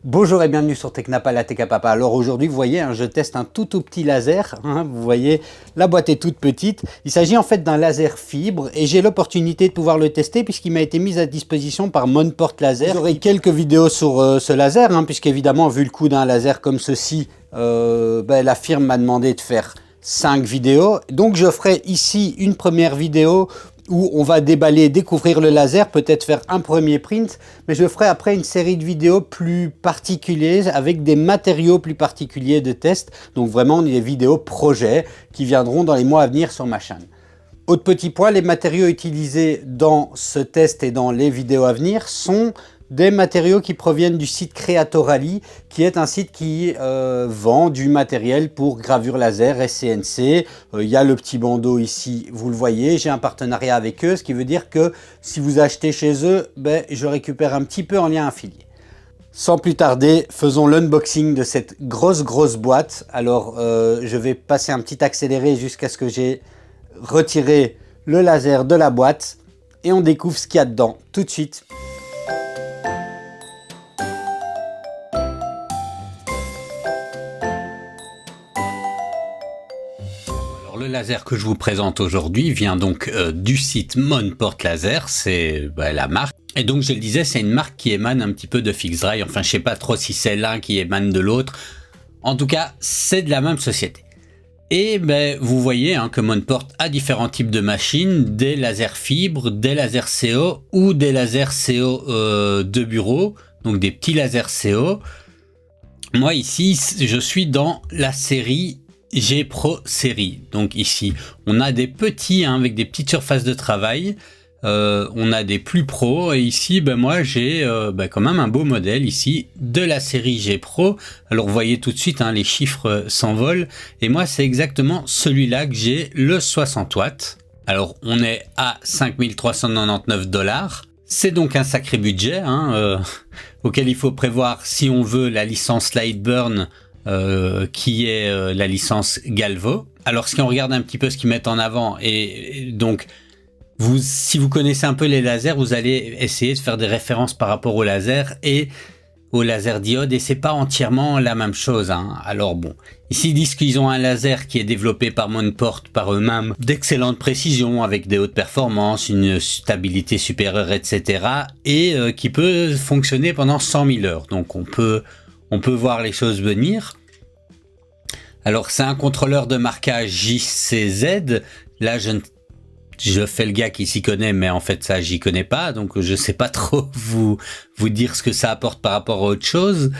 Bonjour et bienvenue sur Technapa, la Tech à Papa. Alors aujourd'hui, vous voyez, je teste un tout petit laser. Vous voyez, la boîte est toute petite. Il s'agit en fait d'un laser fibre et j'ai l'opportunité de pouvoir le tester puisqu'il m'a été mis à disposition par Monport Laser. J'aurai quelques vidéos sur ce laser, puisqu'évidemment, vu le coût d'un laser comme ceci, la firme m'a demandé de faire 5 vidéos. Donc je ferai ici une première vidéo où on va déballer, découvrir le laser, peut-être faire un premier print, mais je ferai après une série de vidéos plus particulières avec des matériaux plus particuliers de test, donc vraiment des vidéos projets qui viendront dans les mois à venir sur ma chaîne. Autre petit point, les matériaux utilisés dans ce test et dans les vidéos à venir sont des matériaux qui proviennent du site Creatorally, qui est un site qui vend du matériel pour gravure laser et CNC. Il y a le petit bandeau ici, vous le voyez, j'ai un partenariat avec eux, ce qui veut dire que si vous achetez chez eux, je récupère un petit peu en lien affilié. Sans plus tarder, faisons l'unboxing de cette grosse boîte. Alors, je vais passer un petit accéléré jusqu'à ce que j'ai retiré le laser de la boîte et on découvre ce qu'il y a dedans tout de suite. Le laser que je vous présente aujourd'hui vient donc du site Monport Laser, c'est la marque. Et donc je le disais, c'est une marque qui émane un petit peu de Fixdry. Enfin, je sais pas trop si c'est l'un qui émane de l'autre. En tout cas, c'est de la même société. Et vous voyez que Monport a différents types de machines, des lasers fibres, des lasers CO ou des lasers CO de bureau, donc des petits lasers CO. Moi ici, je suis dans la série G Pro série. Donc ici, on a des petits avec des petites surfaces de travail. On a des plus pros et ici, moi j'ai quand même un beau modèle ici de la série G Pro. Alors vous voyez tout de suite, les chiffres s'envolent. Et moi, c'est exactement celui-là que j'ai, le 60 watts. Alors on est à 5399 $. C'est donc un sacré budget auquel il faut prévoir si on veut la licence Lightburn. Qui est la licence Galvo. Alors si on regarde un petit peu ce qu'ils mettent en avant, et donc si vous connaissez un peu les lasers, vous allez essayer de faire des références par rapport au laser et au laser diode, et c'est pas entièrement la même chose. Alors bon, ici ils disent qu'ils ont un laser qui est développé par Monport par eux-mêmes, d'excellente précision, avec des hautes performances, une stabilité supérieure, etc. et qui peut fonctionner pendant 100 000 heures. Donc on peut voir les choses venir. Alors c'est un contrôleur de marquage JCZ. Là je fais le gars qui s'y connaît, mais en fait ça j'y connais pas, donc je sais pas trop vous dire ce que ça apporte par rapport à autre chose.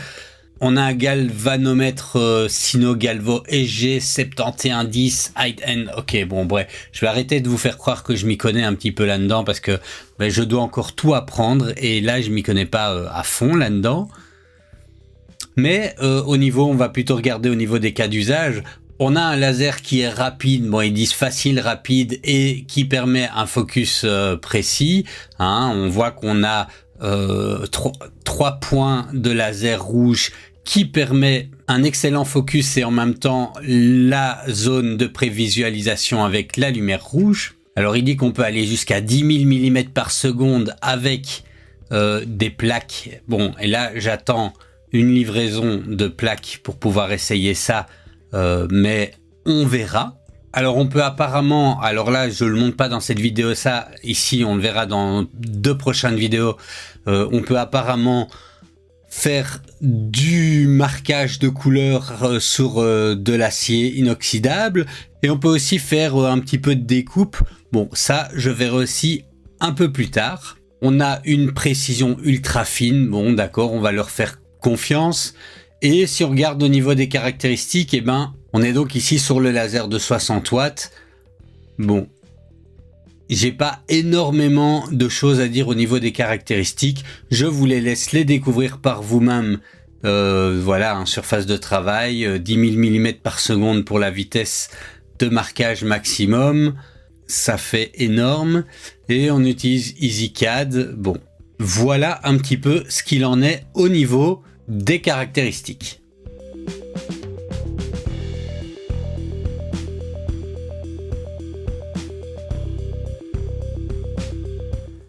On a un galvanomètre Sino Galvo EG 7110 Height End. Ok, bon bref, je vais arrêter de vous faire croire que je m'y connais un petit peu là-dedans parce que je dois encore tout apprendre et là je m'y connais pas à fond là-dedans. Mais on va plutôt regarder au niveau des cas d'usage. On a un laser qui est rapide, ils disent facile, rapide et qui permet un focus précis. On voit qu'on a 3 points de laser rouge qui permet un excellent focus et en même temps la zone de prévisualisation avec la lumière rouge. Alors il dit qu'on peut aller jusqu'à 10 000 mm par seconde avec des plaques. Bon, et là j'attends une livraison de plaques pour pouvoir essayer ça, mais on verra. Alors on peut apparemment, alors là je le montre pas dans cette vidéo, ça ici on le verra dans 2 prochaines vidéos, on peut apparemment faire du marquage de couleur sur de l'acier inoxydable et on peut aussi faire un petit peu de découpe. Bon, ça je verrai aussi un peu plus tard. On a une précision ultra fine, bon d'accord, on va leur faire confiance. Et si on regarde au niveau des caractéristiques, on est donc ici sur le laser de 60 watts. Bon, j'ai pas énormément de choses à dire au niveau des caractéristiques. Je vous les laisse les découvrir par vous-même. Voilà, surface de travail, 10 000 mm par seconde pour la vitesse de marquage maximum. Ça fait énorme. Et on utilise EasyCAD. Bon, voilà un petit peu ce qu'il en est au niveau des caractéristiques.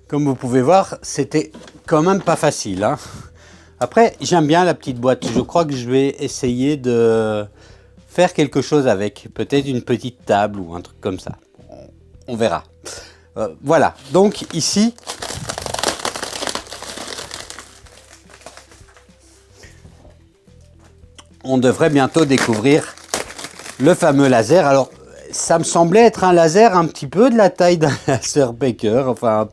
Comme vous pouvez voir, c'était quand même pas facile. Après, j'aime bien la petite boîte. Je crois que je vais essayer de faire quelque chose avec. Peut-être une petite table ou un truc comme ça. On verra. Voilà. Donc ici, on devrait bientôt découvrir le fameux laser. Alors, ça me semblait être un laser un petit peu de la taille d'un laser Baker. Enfin,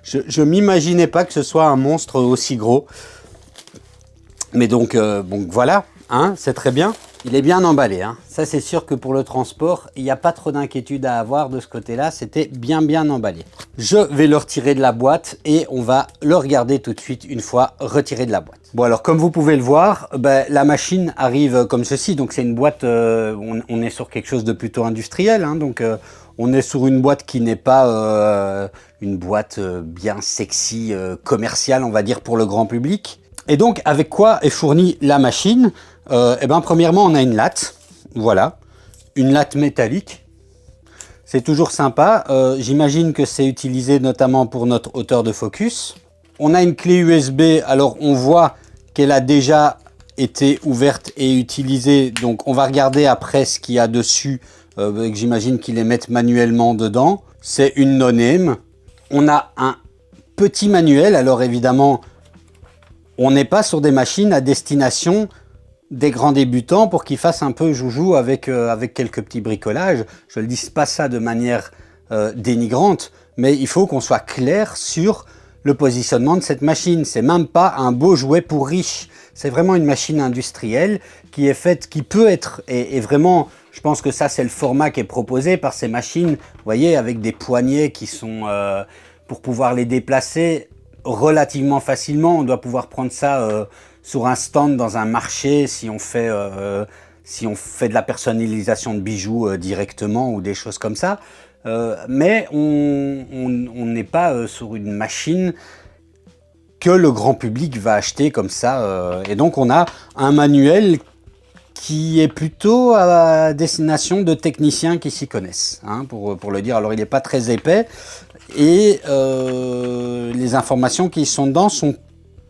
je m'imaginais pas que ce soit un monstre aussi gros. Mais donc, bon, voilà, hein, c'est très bien. Il est bien emballé, hein. Ça c'est sûr que pour le transport, il n'y a pas trop d'inquiétude à avoir de ce côté-là. C'était bien emballé. Je vais le retirer de la boîte et on va le regarder tout de suite une fois retiré de la boîte. Bon alors, comme vous pouvez le voir, la machine arrive comme ceci. Donc c'est une boîte, on est sur quelque chose de plutôt industriel, hein, donc on est sur une boîte qui n'est pas une boîte bien sexy, commerciale, on va dire, pour le grand public. Et donc, avec quoi est fournie la machine? Premièrement, on a une latte, voilà, une latte métallique. C'est toujours sympa. J'imagine que c'est utilisé notamment pour notre hauteur de focus. On a une clé USB. Alors, on voit qu'elle a déjà été ouverte et utilisée. Donc, on va regarder après ce qu'il y a dessus. J'imagine qu'ils les mettent manuellement dedans. C'est une no-name. On a un petit manuel. Alors, évidemment, on n'est pas sur des machines à destination des grands débutants pour qu'ils fassent un peu joujou avec quelques petits bricolages. Je ne dis pas ça de manière dénigrante, mais il faut qu'on soit clair sur le positionnement de cette machine. C'est même pas un beau jouet pour riches. C'est vraiment une machine industrielle qui est faite, qui peut être, et vraiment, je pense que ça c'est le format qui est proposé par ces machines, vous voyez, avec des poignées qui sont, pour pouvoir les déplacer relativement facilement. On doit pouvoir prendre ça sur un stand dans un marché si on fait de la personnalisation de bijoux directement ou des choses comme ça. Mais on n'est pas sur une machine que le grand public va acheter comme ça. Et donc on a un manuel qui est plutôt à destination de techniciens qui s'y connaissent, hein, pour le dire. Alors il n'est pas très épais et les informations qui sont dedans sont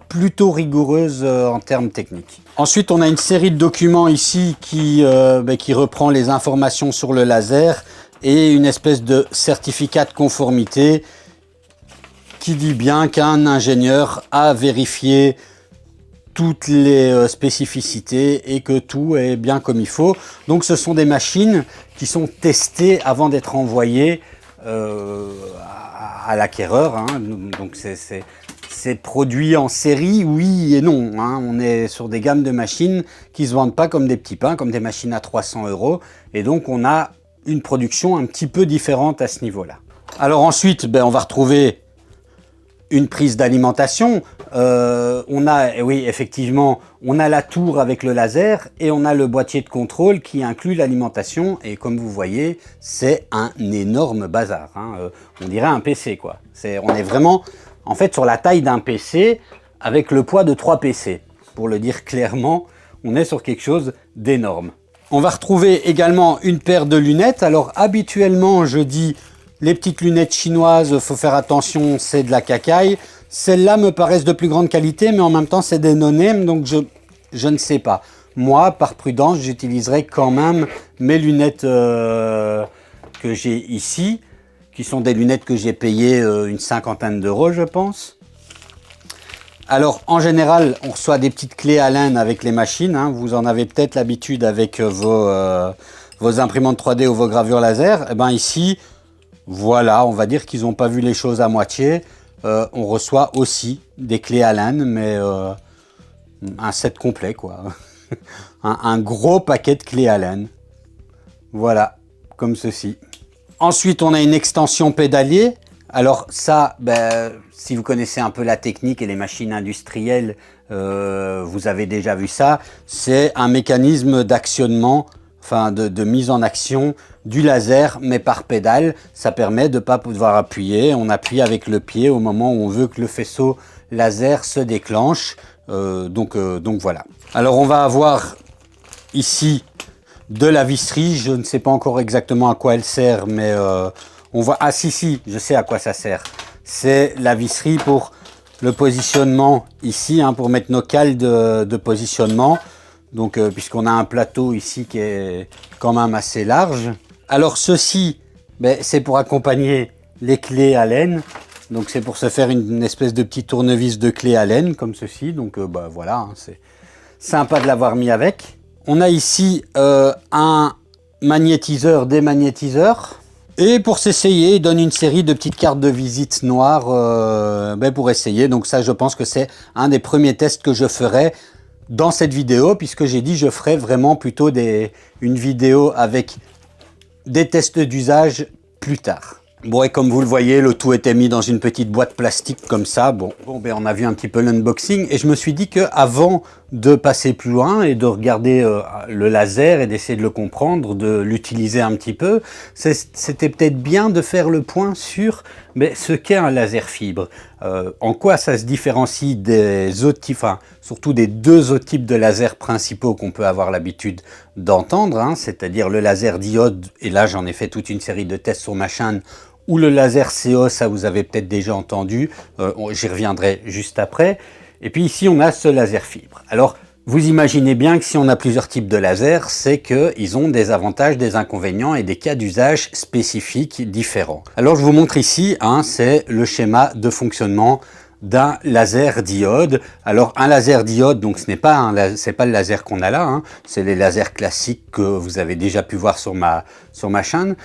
plutôt rigoureuses en termes techniques. Ensuite, on a une série de documents ici qui reprend les informations sur le laser et une espèce de certificat de conformité qui dit bien qu'un ingénieur a vérifié toutes les spécificités et que tout est bien comme il faut. Donc ce sont des machines qui sont testées avant d'être envoyées à l'acquéreur, hein. Donc c'est produit en série, oui et non, hein. On est sur des gammes de machines qui ne se vendent pas comme des petits pains, comme des machines à 300 €. Et donc on a une production un petit peu différente à ce niveau-là. Alors ensuite, on va retrouver une prise d'alimentation. On a, oui, effectivement, on a la tour avec le laser et on a le boîtier de contrôle qui inclut l'alimentation. Et comme vous voyez, c'est un énorme bazar, hein. On dirait un PC, quoi. On est vraiment, en fait, sur la taille d'un PC avec le poids de 3 PC. Pour le dire clairement, on est sur quelque chose d'énorme. On va retrouver également une paire de lunettes. Alors, habituellement, je dis les petites lunettes chinoises, faut faire attention, c'est de la cacaille. Celles-là me paraissent de plus grande qualité, mais en même temps, c'est des no-name, donc je ne sais pas. Moi, par prudence, j'utiliserai quand même mes lunettes que j'ai ici, qui sont des lunettes que j'ai payées une 50aine d'euros, je pense. Alors, en général, on reçoit des petites clés Allen avec les machines, hein. Vous en avez peut-être l'habitude avec vos imprimantes 3D ou vos gravures laser. Et ben ici, voilà, on va dire qu'ils n'ont pas vu les choses à moitié. On reçoit aussi des clés Allen, mais un set complet, quoi. un gros paquet de clés Allen. Voilà, comme ceci. Ensuite, on a une extension pédalier. Alors ça, si vous connaissez un peu la technique et les machines industrielles, vous avez déjà vu ça. C'est un mécanisme d'actionnement, enfin de mise en action du laser, mais par pédale. Ça permet de ne pas pouvoir appuyer. On appuie avec le pied au moment où on veut que le faisceau laser se déclenche. Donc voilà. Alors on va avoir ici de la visserie. Je ne sais pas encore exactement à quoi elle sert, mais on voit... Ah si, je sais à quoi ça sert. C'est la visserie pour le positionnement ici, hein, pour mettre nos cales de positionnement. Donc, puisqu'on a un plateau ici qui est quand même assez large. Alors ceci, ben, c'est pour accompagner les clés Allen. Donc c'est pour se faire une espèce de petit tournevis de clés Allen comme ceci. Donc bah, voilà, hein, c'est sympa de l'avoir mis avec. On a ici un magnétiseur, démagnétiseur. Et pour s'essayer, il donne une série de petites cartes de visite noires ben pour essayer. Donc ça, je pense que c'est un des premiers tests que je ferai dans cette vidéo, puisque j'ai dit je ferai vraiment plutôt une vidéo avec des tests d'usage plus tard. Bon, et comme vous le voyez, le tout était mis dans une petite boîte plastique comme ça. Bon ben on a vu un petit peu l'unboxing et je me suis dit que avant de passer plus loin et de regarder le laser et d'essayer de le comprendre, de l'utiliser un petit peu, c'était peut-être bien de faire le point sur ce qu'est un laser fibre. En quoi ça se différencie des autres types, enfin, surtout des deux autres types de lasers principaux qu'on peut avoir l'habitude d'entendre, hein, c'est-à-dire le laser diode, et là j'en ai fait toute une série de tests sur ma chaîne, ou le laser CO, ça vous avez peut-être déjà entendu, j'y reviendrai juste après. Et puis ici on a ce laser fibre. Alors vous imaginez bien que si on a plusieurs types de lasers, c'est qu'ils ont des avantages, des inconvénients et des cas d'usage spécifiques différents. Alors je vous montre ici, hein, c'est le schéma de fonctionnement d'un laser diode. Alors un laser diode, donc ce n'est pas le laser qu'on a là, hein, c'est les lasers classiques que vous avez déjà pu voir sur ma chaîne,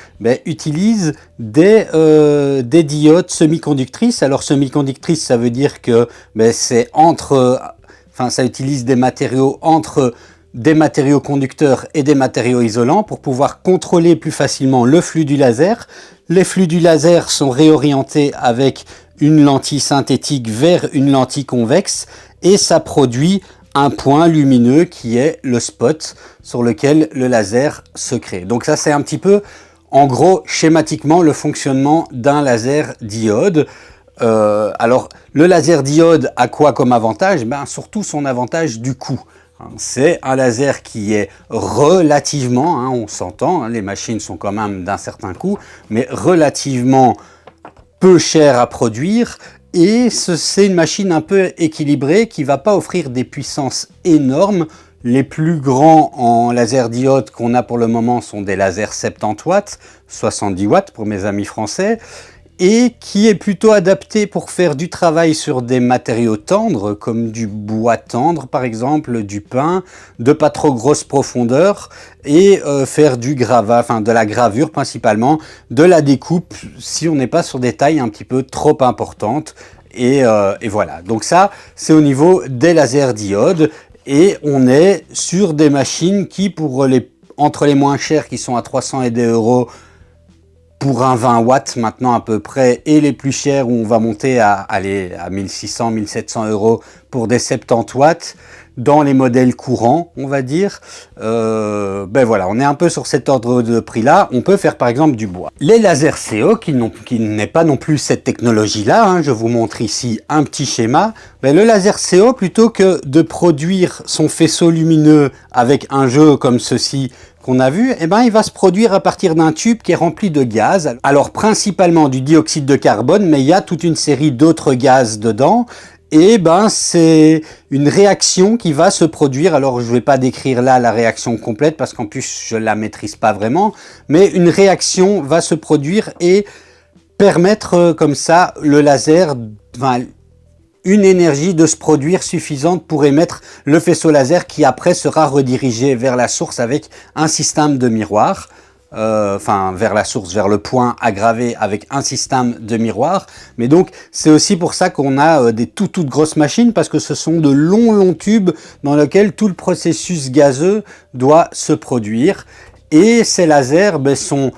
utilise des diodes semi-conductrices. Alors semi-conductrices, ça veut dire que c'est ça utilise des matériaux entre des matériaux conducteurs et des matériaux isolants pour pouvoir contrôler plus facilement le flux du laser. Les flux du laser sont réorientés avec une lentille synthétique vers une lentille convexe et ça produit un point lumineux qui est le spot sur lequel le laser se crée. Donc ça, c'est un petit peu, en gros, schématiquement, le fonctionnement d'un laser diode. Alors, le laser diode a quoi comme avantage? Surtout son avantage du coût. C'est un laser qui est relativement, hein, on s'entend, hein, les machines sont quand même d'un certain coût, mais relativement peu cher à produire, et c'est une machine un peu équilibrée qui ne va pas offrir des puissances énormes. Les plus grands en laser diode qu'on a pour le moment sont des lasers 70 watts, 70 watts pour mes amis français, et qui est plutôt adapté pour faire du travail sur des matériaux tendres, comme du bois tendre par exemple, du pin, de pas trop grosse profondeur, et faire du gravat, enfin de la gravure principalement, de la découpe, si on n'est pas sur des tailles un petit peu trop importantes, et voilà. Donc ça, c'est au niveau des lasers diodes, et on est sur des machines qui, entre les moins chères qui sont à 300 et des euros, pour un 20 watts maintenant à peu près, et les plus chers où on va monter à 1600, 1700 euros pour des 70 watts, dans les modèles courants, on va dire. Voilà, on est un peu sur cet ordre de prix-là. On peut faire par exemple du bois. Les lasers CO, qui n'est pas non plus cette technologie-là, hein, je vous montre ici un petit schéma. Le laser CO, plutôt que de produire son faisceau lumineux avec un jeu comme ceci, qu'on a vu, il va se produire à partir d'un tube qui est rempli de gaz. Alors principalement du dioxyde de carbone, mais il y a toute une série d'autres gaz dedans. Et c'est une réaction qui va se produire. Alors je ne vais pas décrire là la réaction complète parce qu'en plus je la maîtrise pas vraiment, mais une réaction va se produire et permettre comme ça le laser, une énergie de se produire suffisante pour émettre le faisceau laser qui après sera redirigé vers la source avec un système de miroir. Vers la source, vers le point aggravé avec un système de miroir. Mais donc c'est aussi pour ça qu'on a des toutes grosses machines, parce que ce sont de longs tubes dans lesquels tout le processus gazeux doit se produire. Et ces lasers sont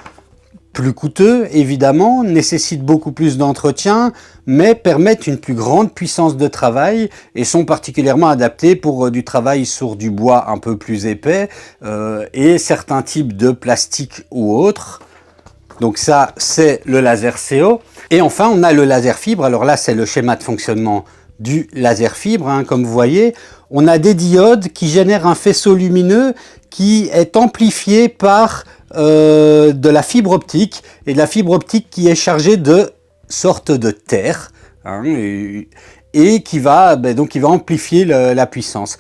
plus coûteux, évidemment, nécessitent beaucoup plus d'entretien, mais permettent une plus grande puissance de travail et sont particulièrement adaptés pour du travail sur du bois un peu plus épais et certains types de plastique ou autres. Donc ça, c'est le laser CO. Et enfin, on a le laser fibre. Alors là, c'est le schéma de fonctionnement du laser fibre, hein, comme vous voyez. On a des diodes qui génèrent un faisceau lumineux qui est amplifié par de la fibre optique, et de la fibre optique qui est chargée de sortes de terre, hein, et qui va, donc qui va amplifier la puissance.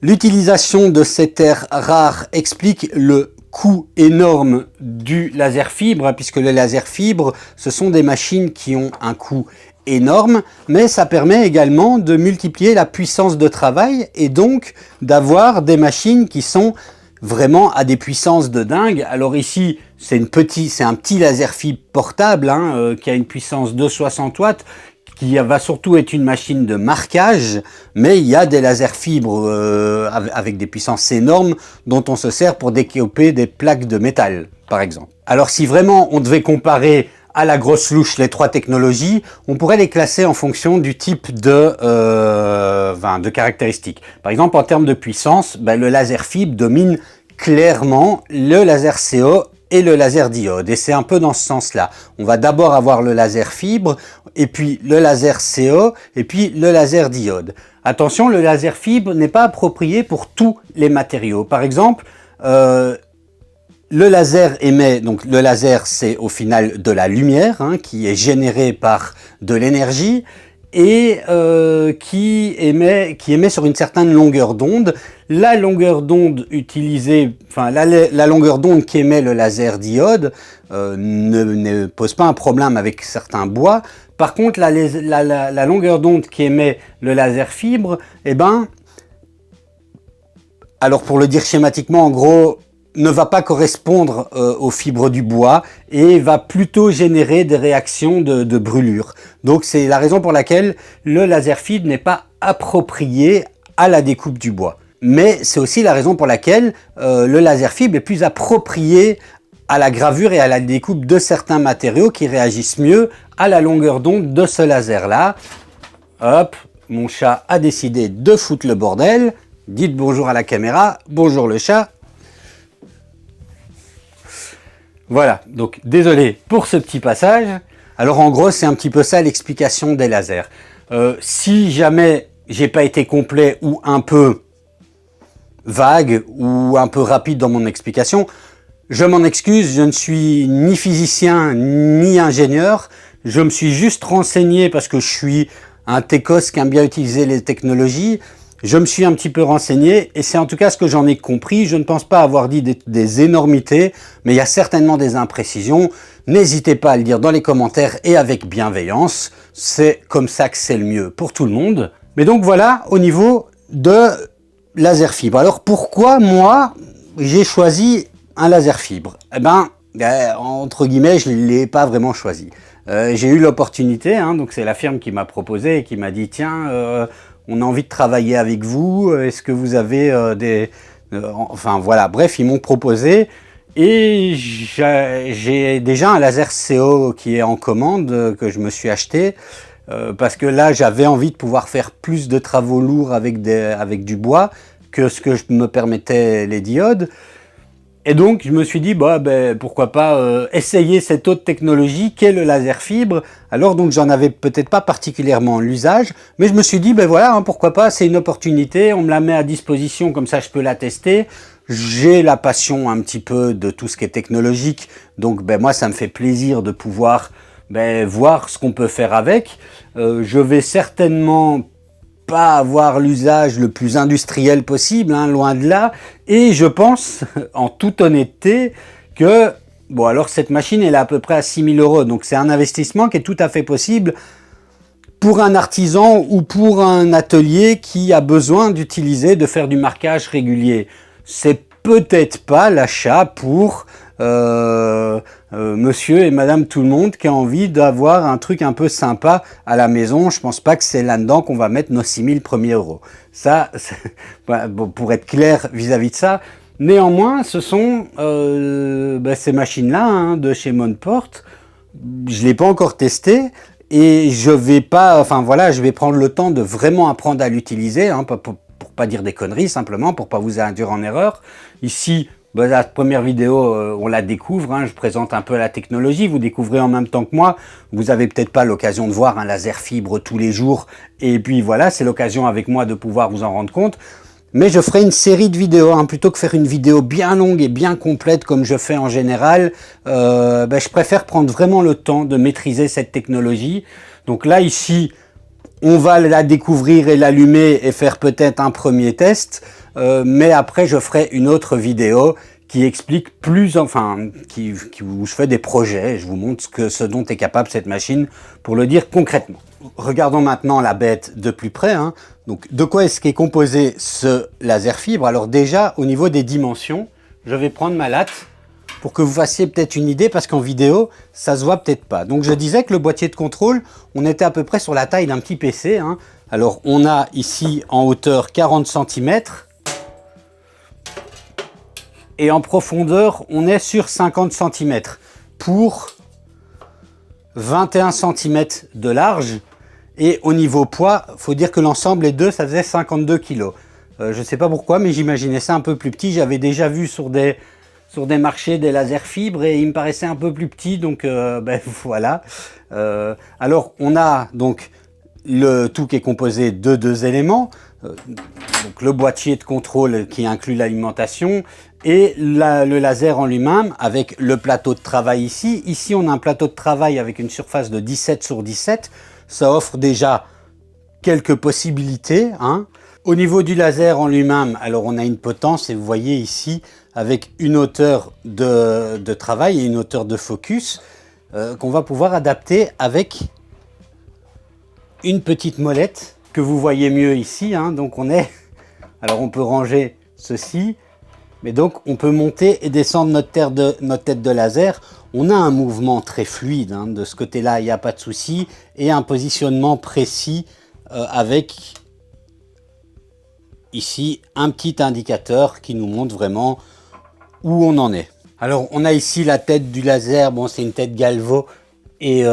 L'utilisation de ces terres rares explique le coût énorme du laser fibre, puisque le laser fibre, ce sont des machines qui ont un coût énorme, mais ça permet également de multiplier la puissance de travail et donc d'avoir des machines qui sont vraiment à des puissances de dingue. Alors ici, c'est un petit laser fibre portable qui a une puissance de 60 watts, qui va surtout être une machine de marquage, mais il y a des lasers fibres avec des puissances énormes dont on se sert pour découper des plaques de métal, par exemple. Alors si vraiment on devait comparer à la grosse louche les trois technologies, on pourrait les classer en fonction du type de caractéristiques. Par exemple, en termes de puissance, le laser fibre domine clairement le laser CO et le laser diode. Et c'est un peu dans ce sens-là. On va d'abord avoir le laser fibre, et puis le laser CO, et puis le laser diode. Attention, le laser fibre n'est pas approprié pour tous les matériaux. Par exemple, le laser émet, donc le laser c'est au final de la lumière qui est générée par de l'énergie et qui émet sur une certaine longueur d'onde. La longueur d'onde utilisée, enfin la longueur d'onde qui émet le laser diode ne pose pas un problème avec certains bois. Par contre, la longueur d'onde qui émet le laser fibre, alors pour le dire schématiquement, en gros, ne va pas correspondre aux fibres du bois et va plutôt générer des réactions de brûlure. Donc c'est la raison pour laquelle le laser fibre n'est pas approprié à la découpe du bois. Mais c'est aussi la raison pour laquelle le laser fibre est plus approprié à la gravure et à la découpe de certains matériaux qui réagissent mieux à la longueur d'onde de ce laser-là. Hop, mon chat a décidé de foutre le bordel. Dites bonjour à la caméra, bonjour le chat. Voilà, donc désolé pour ce petit passage. Alors en gros, c'est un petit peu ça l'explication des lasers. Si jamais j'ai pas été complet ou un peu vague ou un peu rapide dans mon explication, je m'en excuse, je ne suis ni physicien ni ingénieur. Je me suis juste renseigné parce que je suis un techos qui aime bien utiliser les technologies. Je me suis un petit peu renseigné et c'est en tout cas ce que j'en ai compris. Je ne pense pas avoir dit des énormités, mais il y a certainement des imprécisions. N'hésitez pas à le dire dans les commentaires et avec bienveillance. C'est comme ça que c'est le mieux pour tout le monde. Mais donc voilà au niveau de laser fibre. Alors pourquoi moi j'ai choisi un laser fibre? Entre guillemets, je ne l'ai pas vraiment choisi. J'ai eu l'opportunité, donc c'est la firme qui m'a proposé et qui m'a dit tiens, on a envie de travailler avec vous, est-ce que vous avez enfin voilà, bref, ils m'ont proposé et j'ai déjà un laser CO qui est en commande, que je me suis acheté, parce que là j'avais envie de pouvoir faire plus de travaux lourds avec du bois que ce que me permettaient les diodes. Et donc, je me suis dit, pourquoi pas essayer cette autre technologie qu'est le laser fibre. Alors, donc, j'en avais peut-être pas particulièrement l'usage, mais je me suis dit, voilà, pourquoi pas, c'est une opportunité, on me la met à disposition, comme ça je peux la tester. J'ai la passion un petit peu de tout ce qui est technologique, donc moi, ça me fait plaisir de pouvoir voir ce qu'on peut faire avec. Je vais certainement pas avoir l'usage le plus industriel possible, loin de là, et je pense en toute honnêteté que alors cette machine elle est à peu près à 6 000 €, donc c'est un investissement qui est tout à fait possible pour un artisan ou pour un atelier qui a besoin de faire du marquage régulier. C'est peut-être pas l'achat pour monsieur et madame tout le monde qui a envie d'avoir un truc un peu sympa à la maison. Je pense pas que c'est là-dedans qu'on va mettre nos 6 000 premiers euros. Ça, pour être clair vis-à-vis de ça. Néanmoins, ce sont ces machines-là de chez Monport. Je l'ai pas encore testé et je vais pas, je vais prendre le temps de vraiment apprendre à l'utiliser, pour pas dire des conneries, simplement pour pas vous induire en erreur. Ici, la première vidéo, on la découvre, je présente un peu la technologie, vous découvrez en même temps que moi, vous avez peut-être pas l'occasion de voir un laser fibre tous les jours, et puis voilà, c'est l'occasion avec moi de pouvoir vous en rendre compte. Mais je ferai une série de vidéos, plutôt que faire une vidéo bien longue et bien complète comme je fais en général, je préfère prendre vraiment le temps de maîtriser cette technologie. Donc là, ici, On va la découvrir et l'allumer et faire peut-être un premier test, mais après je ferai une autre vidéo qui explique plus, enfin, où je fais des projets, je vous montre ce dont est capable cette machine pour le dire concrètement. Regardons maintenant la bête de plus près, hein. Donc, de quoi est-ce qu'est composé ce laser fibre? Alors déjà, au niveau des dimensions, je vais prendre ma latte pour que vous fassiez peut-être une idée, parce qu'en vidéo, ça se voit peut-être pas. Donc je disais que le boîtier de contrôle, on était à peu près sur la taille d'un petit PC, hein. Alors on a ici en hauteur 40 cm, et en profondeur, on est sur 50 cm, pour 21 cm de large. Et au niveau poids, il faut dire que l'ensemble, les deux, ça faisait 52 kg. Je ne sais pas pourquoi, mais j'imaginais ça un peu plus petit. J'avais déjà vu sur des marchés des lasers fibres et il me paraissait un peu plus petit, donc ben, voilà. Alors, on a donc le tout qui est composé de deux éléments. Donc le boîtier de contrôle qui inclut l'alimentation et le laser en lui-même avec le plateau de travail ici. Ici, on a un plateau de travail avec une surface de 17 sur 17. Ça offre déjà quelques possibilités, hein. Au niveau du laser en lui-même, alors on a une potence et vous voyez ici avec une hauteur de travail et une hauteur de focus qu'on va pouvoir adapter avec une petite molette que vous voyez mieux ici, hein. Donc alors on peut ranger ceci, mais donc on peut monter et descendre notre tête de laser. On a un mouvement très fluide, hein. De ce côté-là, il n'y a pas de souci, et un positionnement précis avec ici un petit indicateur qui nous montre vraiment où on en est. Alors on a ici la tête du laser, bon c'est une tête galvo et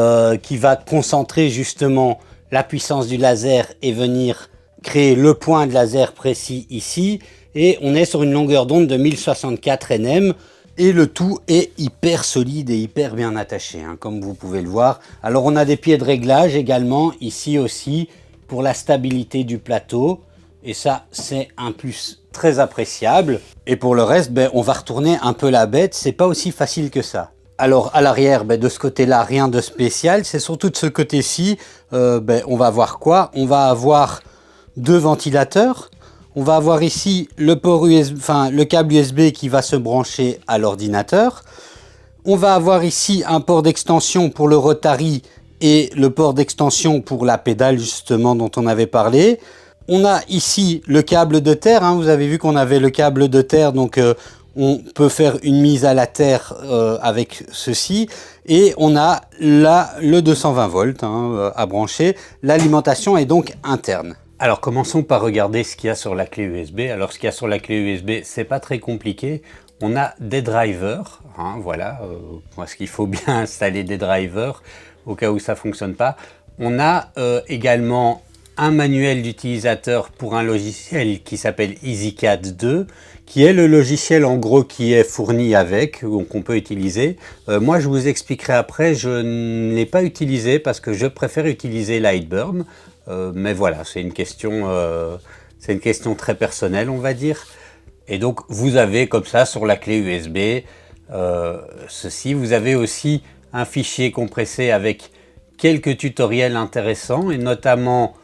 qui va concentrer justement la puissance du laser et venir créer le point de laser précis ici, et on est sur une longueur d'onde de 1064 nm. Et le tout est hyper solide et hyper bien attaché, hein, comme vous pouvez le voir. Alors on a des pieds de réglage également ici aussi pour la stabilité du plateau. Et ça, c'est un plus très appréciable. Et pour le reste, ben, on va retourner un peu la bête. C'est pas aussi facile que ça. Alors à l'arrière, ben, de ce côté-là, rien de spécial. C'est surtout de ce côté-ci, ben, on va avoir quoi? On va avoir deux ventilateurs. On va avoir ici le port USB, enfin le câble USB qui va se brancher à l'ordinateur. On va avoir ici un port d'extension pour le Rotary et le port d'extension pour la pédale justement dont on avait parlé. On a ici le câble de terre, hein. Vous avez vu qu'on avait le câble de terre, donc on peut faire une mise à la terre avec ceci. Et on a là le 220 volts, hein, à brancher. L'alimentation est donc interne. Alors commençons par regarder ce qu'il y a sur la clé USB. Alors ce qu'il y a sur la clé USB, c'est pas très compliqué. On a des drivers, hein, voilà, parce qu'il faut bien installer des drivers au cas où ça fonctionne pas. On a également un manuel d'utilisateur pour un logiciel qui s'appelle EasyCAD 2, qui est le logiciel en gros qui est fourni avec, qu'on peut utiliser. Moi je vous expliquerai après, je ne l'ai pas utilisé parce que je préfère utiliser Lightburn. Mais voilà, c'est une question très personnelle, on va dire. Et donc, vous avez comme ça sur la clé USB ceci. Vous avez aussi un fichier compressé avec quelques tutoriels intéressants et notamment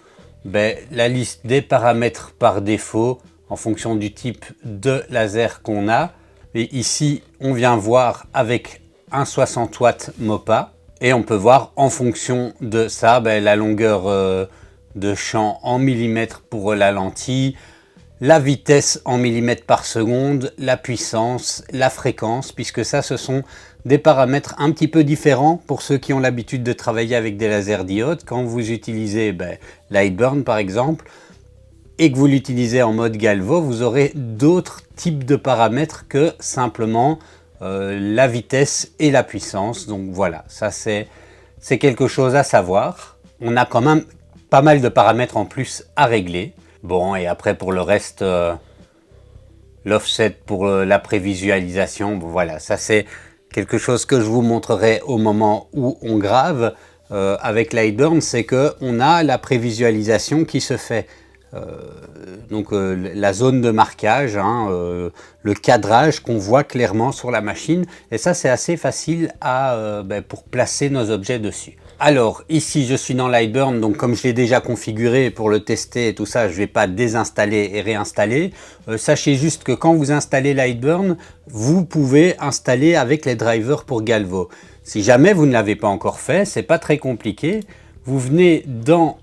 la liste des paramètres par défaut en fonction du type de laser qu'on a. Et ici, on vient voir avec un 60 watts MOPA et on peut voir en fonction de ça la longueur de champ en millimètres pour la lentille, la vitesse en millimètres par seconde, la puissance, la fréquence, puisque ça ce sont des paramètres un petit peu différents pour ceux qui ont l'habitude de travailler avec des lasers diodes. Quand vous utilisez Lightburn par exemple et que vous l'utilisez en mode galvo, vous aurez d'autres types de paramètres que simplement la vitesse et la puissance. Donc voilà, ça c'est quelque chose à savoir. On a quand même pas mal de paramètres en plus à régler. Bon, et après pour le reste, l'offset pour la prévisualisation, bon, voilà, ça c'est quelque chose que je vous montrerai au moment où on grave. Avec Lightburn, c'est qu'on a la prévisualisation qui se fait. Donc la zone de marquage, hein, le cadrage qu'on voit clairement sur la machine. Et ça c'est assez facile pour placer nos objets dessus. Alors ici je suis dans Lightburn, donc comme je l'ai déjà configuré pour le tester et tout ça, je ne vais pas désinstaller et réinstaller. Sachez juste que quand vous installez Lightburn, vous pouvez installer avec les drivers pour Galvo. Si jamais vous ne l'avez pas encore fait, c'est pas très compliqué. Vous venez dans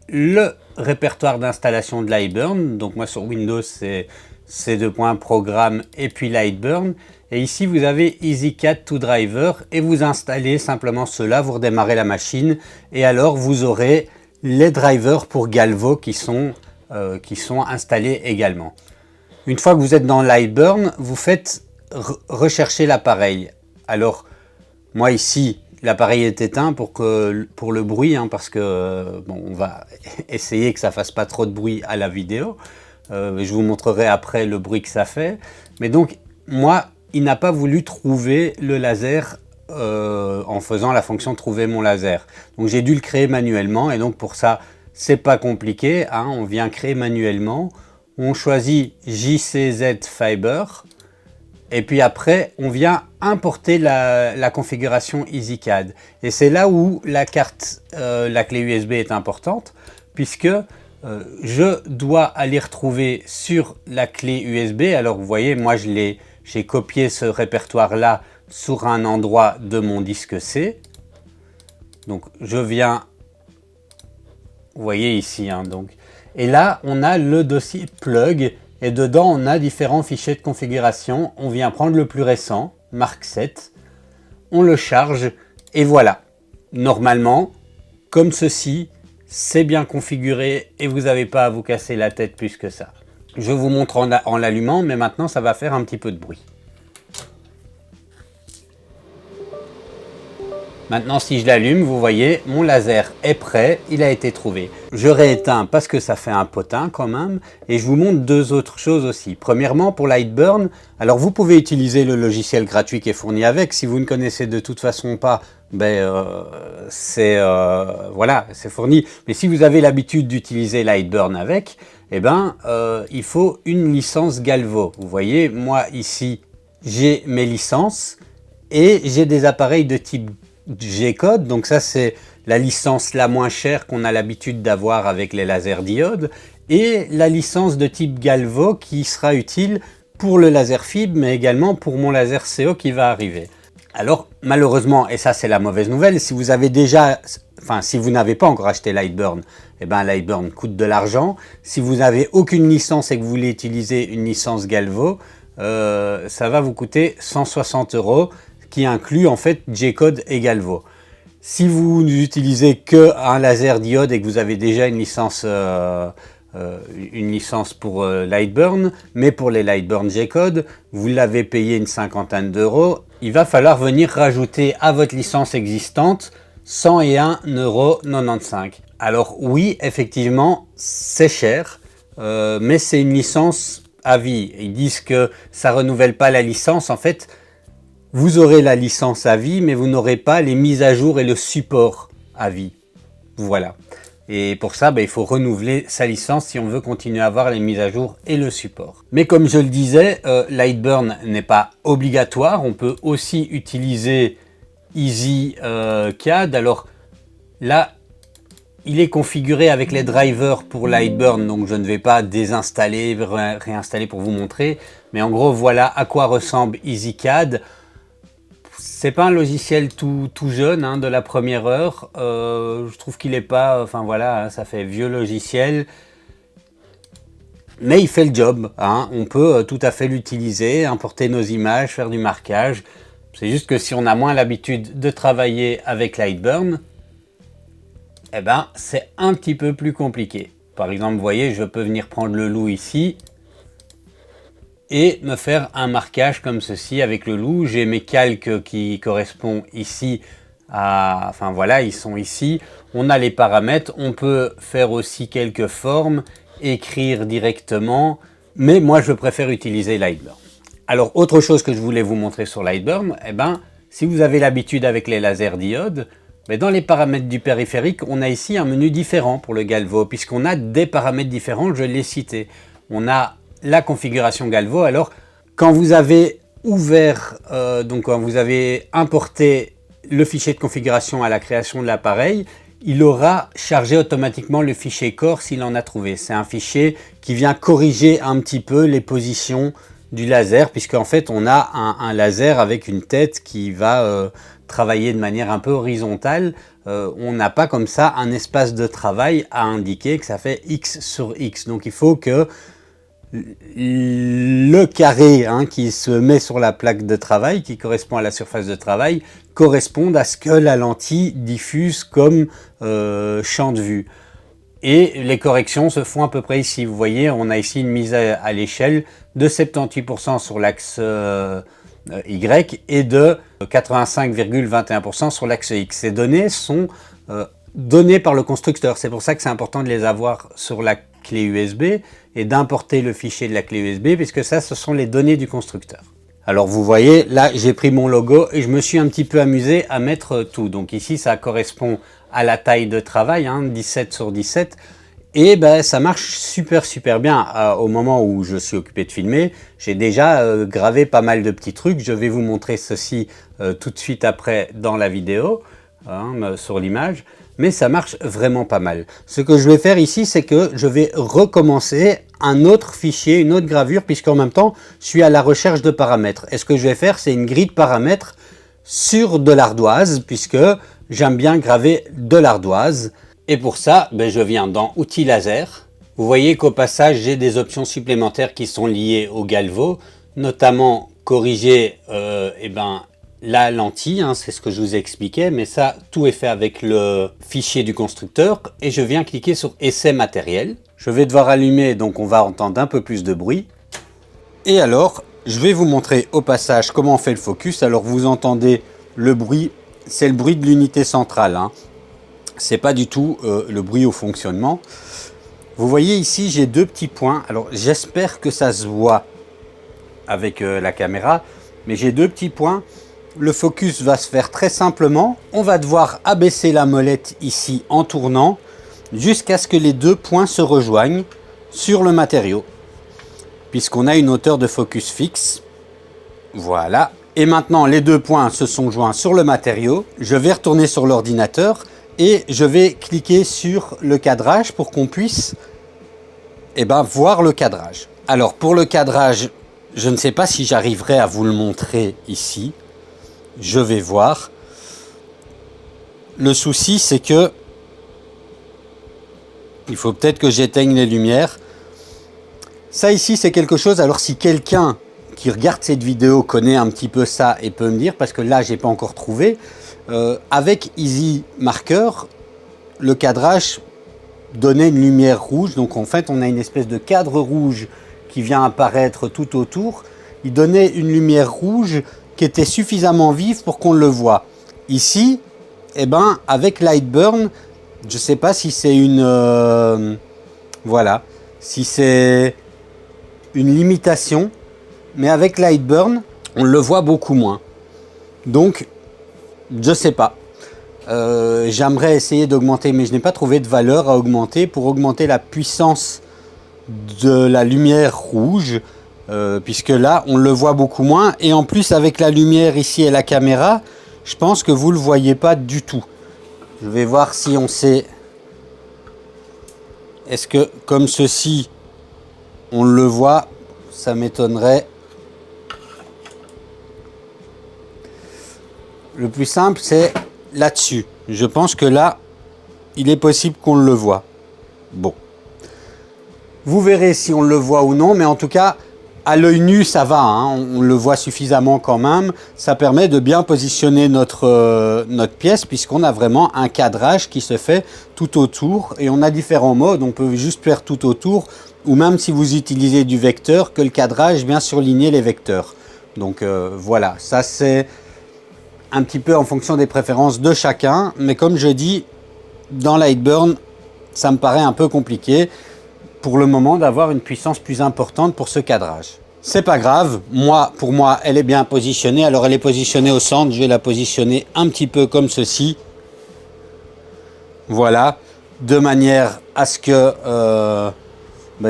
le répertoire d'installation de Lightburn, donc moi sur Windows c'est C2. Programme et puis Lightburn. Et ici, vous avez EasyCAD to Driver et vous installez simplement cela, vous redémarrez la machine et alors vous aurez les drivers pour Galvo qui sont installés également. Une fois que vous êtes dans Lightburn, vous faites rechercher l'appareil. Alors, moi ici, l'appareil est éteint pour le bruit, hein, parce que bon, on va essayer que ça fasse pas trop de bruit à la vidéo. Je vous montrerai après le bruit que ça fait. Mais donc, moi, il n'a pas voulu trouver le laser en faisant la fonction trouver mon laser. Donc j'ai dû le créer manuellement et donc pour ça c'est pas compliqué, hein, on vient créer manuellement, on choisit JCZ Fiber et puis après on vient importer la configuration EasyCAD. Et c'est là où la carte, la clé USB est importante puisque je dois aller retrouver sur la clé USB. Alors vous voyez, moi j'ai copié ce répertoire-là sur un endroit de mon disque C. Donc je viens, vous voyez ici, hein, donc. Et là, on a le dossier plug et dedans, on a différents fichiers de configuration. On vient prendre le plus récent, Mark 7, on le charge et voilà. Normalement, comme ceci, c'est bien configuré et vous n'avez pas à vous casser la tête plus que ça. Je vous montre en l'allumant, mais maintenant ça va faire un petit peu de bruit. Maintenant, si je l'allume, vous voyez, mon laser est prêt, il a été trouvé. Je rééteins parce que ça fait un potin quand même, et je vous montre deux autres choses aussi. Premièrement, pour Lightburn, alors vous pouvez utiliser le logiciel gratuit qui est fourni avec. Si vous ne connaissez de toute façon pas, voilà, c'est fourni. Mais si vous avez l'habitude d'utiliser Lightburn avec, il faut une licence Galvo. Vous voyez, moi ici, j'ai mes licences et j'ai des appareils de type G-code, donc ça c'est la licence la moins chère qu'on a l'habitude d'avoir avec les lasers diodes, et la licence de type Galvo qui sera utile pour le laser fibre, mais également pour mon laser CO qui va arriver. Alors malheureusement, et ça c'est la mauvaise nouvelle, si vous avez déjà, si vous n'avez pas encore acheté Lightburn, Lightburn coûte de l'argent. Si vous n'avez aucune licence et que vous voulez utiliser une licence Galvo, ça va vous coûter 160 €. Qui inclut en fait G-code et Galvo. Si vous n'utilisez qu'un laser diode et que vous avez déjà une licence pour Lightburn, mais pour les Lightburn G-code, vous l'avez payé une cinquantaine d'euros, il va falloir venir rajouter à votre licence existante 101,95 €. Alors oui, effectivement, c'est cher, mais c'est une licence à vie. Ils disent que ça ne renouvelle pas la licence, en fait. Vous aurez la licence à vie, mais vous n'aurez pas les mises à jour et le support à vie. Voilà. Et pour ça, il faut renouveler sa licence si on veut continuer à avoir les mises à jour et le support. Mais comme je le disais, Lightburn n'est pas obligatoire. On peut aussi utiliser EasyCAD. Alors là, il est configuré avec les drivers pour Lightburn, donc je ne vais pas désinstaller, réinstaller pour vous montrer. Mais en gros, voilà à quoi ressemble EasyCAD. C'est pas un logiciel tout jeune, hein, de la première heure. Je trouve qu'il est pas, voilà, ça fait vieux logiciel. Mais il fait le job, hein. On peut tout à fait l'utiliser, importer nos images, faire du marquage. C'est juste que si on a moins l'habitude de travailler avec Lightburn, c'est un petit peu plus compliqué. Par exemple, vous voyez, je peux venir prendre le loup ici et me faire un marquage comme ceci avec le loup. J'ai mes calques qui correspondent ici à... voilà, ils sont ici. On a les paramètres. On peut faire aussi quelques formes, écrire directement. Mais moi, je préfère utiliser Lightburn. Alors, autre chose que je voulais vous montrer sur Lightburn, si vous avez l'habitude avec les lasers diodes, dans les paramètres du périphérique, on a ici un menu différent pour le Galvo, puisqu'on a des paramètres différents, je l'ai cité. On a la configuration Galvo. Alors quand vous avez ouvert, quand vous avez importé le fichier de configuration à la création de l'appareil, il aura chargé automatiquement le fichier core s'il en a trouvé. C'est un fichier qui vient corriger un petit peu les positions du laser, puisqu'en fait on a un laser avec une tête qui va travailler de manière un peu horizontale. On n'a pas comme ça un espace de travail à indiquer que ça fait X sur X. Donc il faut que le carré qui se met sur la plaque de travail, qui correspond à la surface de travail, corresponde à ce que la lentille diffuse comme champ de vue. Et les corrections se font à peu près ici. Vous voyez, on a ici une mise à l'échelle de 78% sur l'axe Y et de 85,21% sur l'axe X. Ces données sont données par le constructeur. C'est pour ça que c'est important de les avoir sur la clé USB et d'importer le fichier de la clé USB, puisque ça, ce sont les données du constructeur. Alors vous voyez, là j'ai pris mon logo et je me suis un petit peu amusé à mettre tout. Donc ici ça correspond à la taille de travail, 17 sur 17. Et ben, ça marche super bien. Au moment où je suis occupé de filmer, j'ai déjà gravé pas mal de petits trucs. Je vais vous montrer ceci tout de suite après dans la vidéo, sur l'image. Mais ça marche vraiment pas mal. Ce que je vais faire ici, c'est que je vais recommencer un autre fichier, une autre gravure, puisqu'en même temps, je suis à la recherche de paramètres. Et ce que je vais faire, c'est une grille de paramètres sur de l'ardoise, puisque j'aime bien graver de l'ardoise. Et pour ça, je viens dans Outils laser. Vous voyez qu'au passage, j'ai des options supplémentaires qui sont liées au galvo, notamment corriger la lentille, c'est ce que je vous ai expliqué, mais ça, tout est fait avec le fichier du constructeur. Et je viens cliquer sur Essai matériel. Je vais devoir allumer, donc on va entendre un peu plus de bruit. Et alors, je vais vous montrer au passage comment on fait le focus. Alors vous entendez le bruit, c'est le bruit de l'unité centrale. C'est pas du tout le bruit au fonctionnement. Vous voyez ici, j'ai deux petits points. Alors j'espère que ça se voit avec la caméra, mais j'ai deux petits points. Le focus va se faire très simplement. On va devoir abaisser la molette ici en tournant jusqu'à ce que les deux points se rejoignent sur le matériau, puisqu'on a une hauteur de focus fixe. Voilà. Et maintenant, les deux points se sont joints sur le matériau. Je vais retourner sur l'ordinateur et je vais cliquer sur le cadrage pour qu'on puisse voir le cadrage. Alors pour le cadrage, je ne sais pas si j'arriverai à vous le montrer ici. Je vais voir. Le souci, c'est que il faut peut-être que j'éteigne les lumières. Ça ici, c'est quelque chose. Alors si quelqu'un qui regarde cette vidéo connaît un petit peu ça et peut me dire, parce que là, j'ai pas encore trouvé. Avec Easy Marker, le cadrage donnait une lumière rouge. Donc en fait, on a une espèce de cadre rouge qui vient apparaître tout autour. Il donnait une lumière rouge qui était suffisamment vive pour qu'on le voit. Ici, avec Lightburn, je ne sais pas si c'est une si c'est une limitation, mais avec Lightburn, on le voit beaucoup moins. Donc, je sais pas. J'aimerais essayer d'augmenter, mais je n'ai pas trouvé de valeur à augmenter pour augmenter la puissance de la lumière rouge. Puisque là on le voit beaucoup moins, et en plus avec la lumière ici et la caméra, je pense que vous le voyez pas du tout. Je vais voir si on sait, est-ce que comme ceci on le voit. Ça m'étonnerait. Le plus simple, c'est là-dessus. Je pense que là il est possible qu'on le voit. Bon, vous verrez si on le voit ou non, mais en tout cas à l'œil nu, ça va, on le voit suffisamment quand même. Ça permet de bien positionner notre pièce, puisqu'on a vraiment un cadrage qui se fait tout autour. Et on a différents modes, on peut juste faire tout autour, ou même si vous utilisez du vecteur, que le cadrage vient surligner les vecteurs. Donc voilà, ça c'est un petit peu en fonction des préférences de chacun. Mais comme je dis, dans Lightburn, ça me paraît un peu compliqué pour le moment d'avoir une puissance plus importante pour ce cadrage. C'est pas grave, pour moi elle est bien positionnée. Alors elle est positionnée au centre, je vais la positionner un petit peu comme ceci. Voilà, de manière à ce que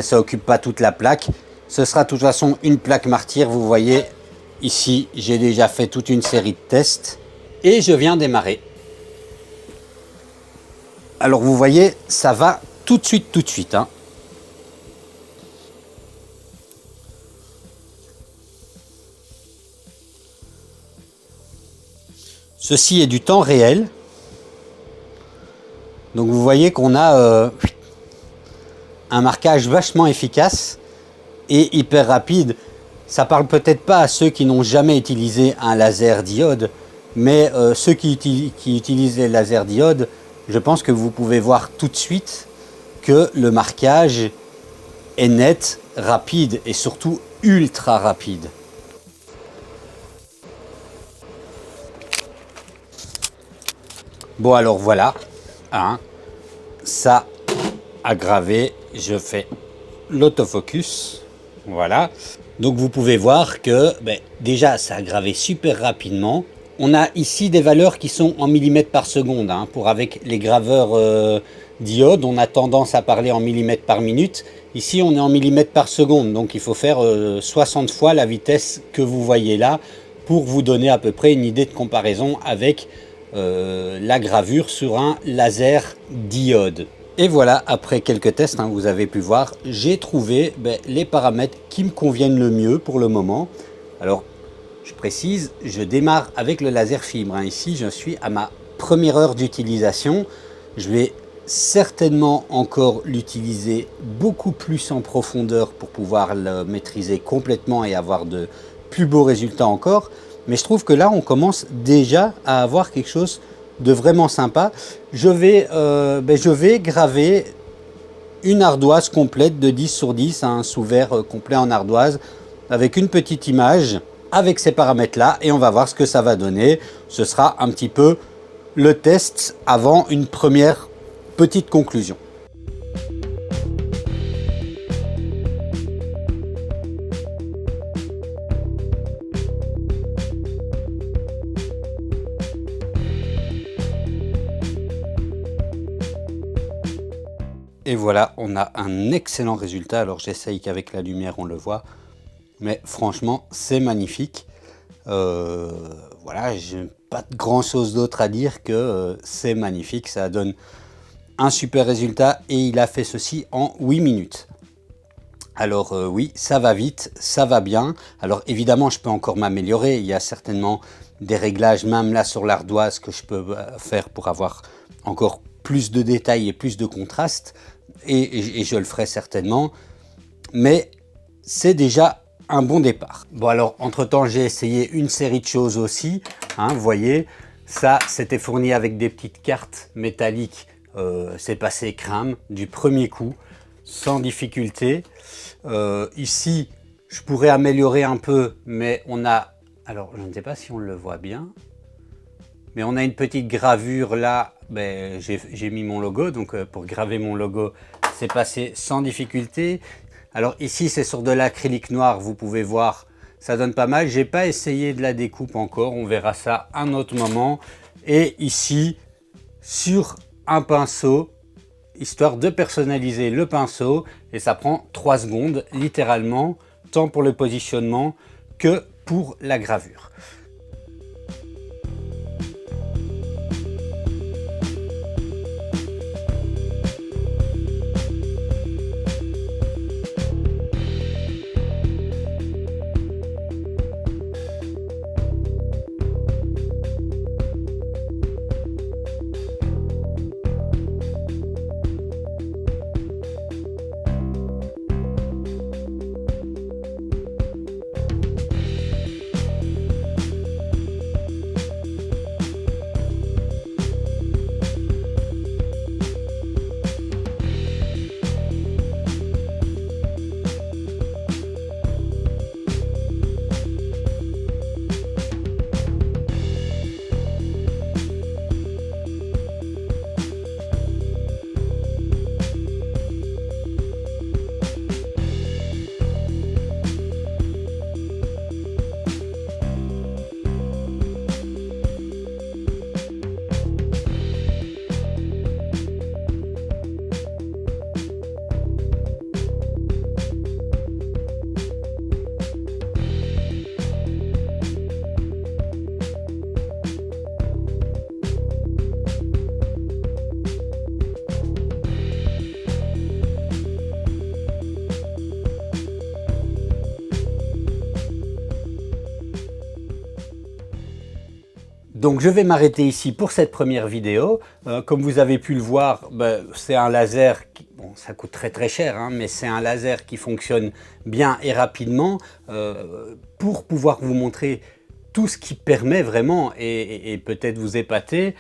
ça occupe pas toute la plaque. Ce sera de toute façon une plaque martyre. Vous voyez ici, j'ai déjà fait toute une série de tests. Et je viens démarrer. Alors vous voyez, ça va tout de suite, hein. Ceci est du temps réel. Donc vous voyez qu'on a un marquage vachement efficace et hyper rapide. Ça parle peut-être pas à ceux qui n'ont jamais utilisé un laser diode, mais ceux qui utilisent les lasers diodes, je pense que vous pouvez voir tout de suite que le marquage est net, rapide et surtout ultra rapide. Bon alors voilà, hein, ça a gravé, je fais l'autofocus, voilà. Donc vous pouvez voir que déjà ça a gravé super rapidement. On a ici des valeurs qui sont en millimètres par seconde, hein. Pour avec les graveurs diodes, on a tendance à parler en millimètres par minute. Ici on est en millimètres par seconde, donc il faut faire 60 fois la vitesse que vous voyez là pour vous donner à peu près une idée de comparaison avec la gravure sur un laser diode. Et voilà, après quelques tests, hein, vous avez pu voir, j'ai trouvé les paramètres qui me conviennent le mieux pour le moment. Alors, je précise, je démarre avec le laser fibre, hein. Ici, je suis à ma première heure d'utilisation. Je vais certainement encore l'utiliser beaucoup plus en profondeur pour pouvoir le maîtriser complètement et avoir de plus beaux résultats encore. Mais je trouve que là, on commence déjà à avoir quelque chose de vraiment sympa. Je vais graver une ardoise complète de 10 sur 10, un sous-vert complet en ardoise, avec une petite image, avec ces paramètres-là, et on va voir ce que ça va donner. Ce sera un petit peu le test avant une première petite conclusion. Et voilà, on a un excellent résultat. Alors j'essaye qu'avec la lumière on le voit, mais franchement c'est magnifique. Voilà, j'ai pas grand chose d'autre à dire que c'est magnifique. Ça donne un super résultat et il a fait ceci en 8 minutes. Alors oui, ça va vite, ça va bien. Alors évidemment je peux encore m'améliorer. Il y a certainement des réglages même là sur l'ardoise que je peux faire pour avoir encore plus de détails et plus de contraste. Et je le ferai certainement, mais c'est déjà un bon départ. Bon alors, entre-temps, j'ai essayé une série de choses aussi, hein, vous voyez, ça, c'était fourni avec des petites cartes métalliques, c'est passé crème du premier coup, sans difficulté. Ici, je pourrais améliorer un peu, mais on a, alors je ne sais pas si on le voit bien, mais on a une petite gravure là, j'ai mis mon logo, donc pour graver mon logo, c'est passé sans difficulté. Alors ici, c'est sur de l'acrylique noir, vous pouvez voir, ça donne pas mal. J'ai pas essayé de la découpe encore, on verra ça un autre moment. Et ici, sur un pinceau, histoire de personnaliser le pinceau, et ça prend 3 secondes, littéralement, tant pour le positionnement que pour la gravure. Donc je vais m'arrêter ici pour cette première vidéo. Comme vous avez pu le voir, c'est un laser qui, bon, ça coûte très cher, hein, mais c'est un laser qui fonctionne bien et rapidement pour pouvoir vous montrer tout ce qui permet vraiment et peut-être vous épater.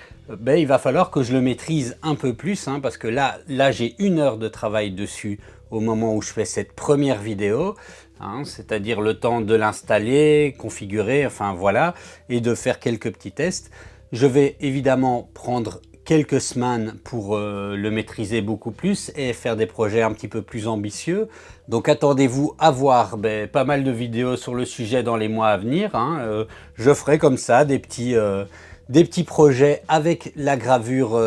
Il va falloir que je le maîtrise un peu plus, hein, parce que là j'ai 1 heure de travail dessus au moment où je fais cette première vidéo. Hein, c'est-à-dire le temps de l'installer, configurer, enfin voilà, et de faire quelques petits tests. Je vais évidemment prendre quelques semaines pour le maîtriser beaucoup plus et faire des projets un petit peu plus ambitieux. Donc attendez-vous à voir pas mal de vidéos sur le sujet dans les mois à venir. Hein. Je ferai comme ça des petits projets avec la gravure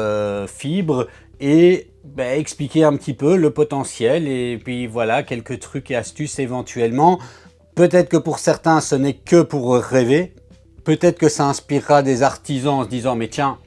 fibre et expliquer un petit peu le potentiel et puis voilà, quelques trucs et astuces éventuellement. Peut-être que pour certains ce n'est que pour rêver, peut-être que ça inspirera des artisans en se disant mais tiens,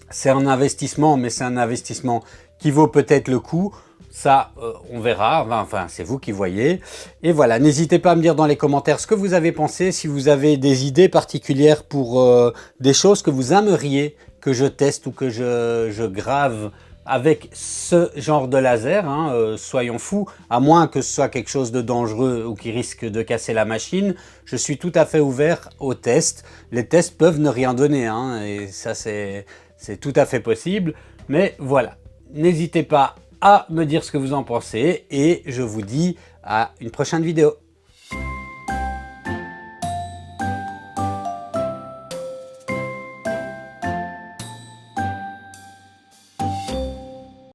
c'est un investissement, mais c'est un investissement qui vaut peut-être le coup. Ça, on verra, enfin c'est vous qui voyez. Et voilà, n'hésitez pas à me dire dans les commentaires ce que vous avez pensé, si vous avez des idées particulières pour des choses que vous aimeriez que je teste ou que je grave avec ce genre de laser, hein, soyons fous, à moins que ce soit quelque chose de dangereux ou qui risque de casser la machine, je suis tout à fait ouvert aux tests. Les tests peuvent ne rien donner, hein, et ça c'est tout à fait possible, mais voilà. N'hésitez pas à me dire ce que vous en pensez et je vous dis à une prochaine vidéo.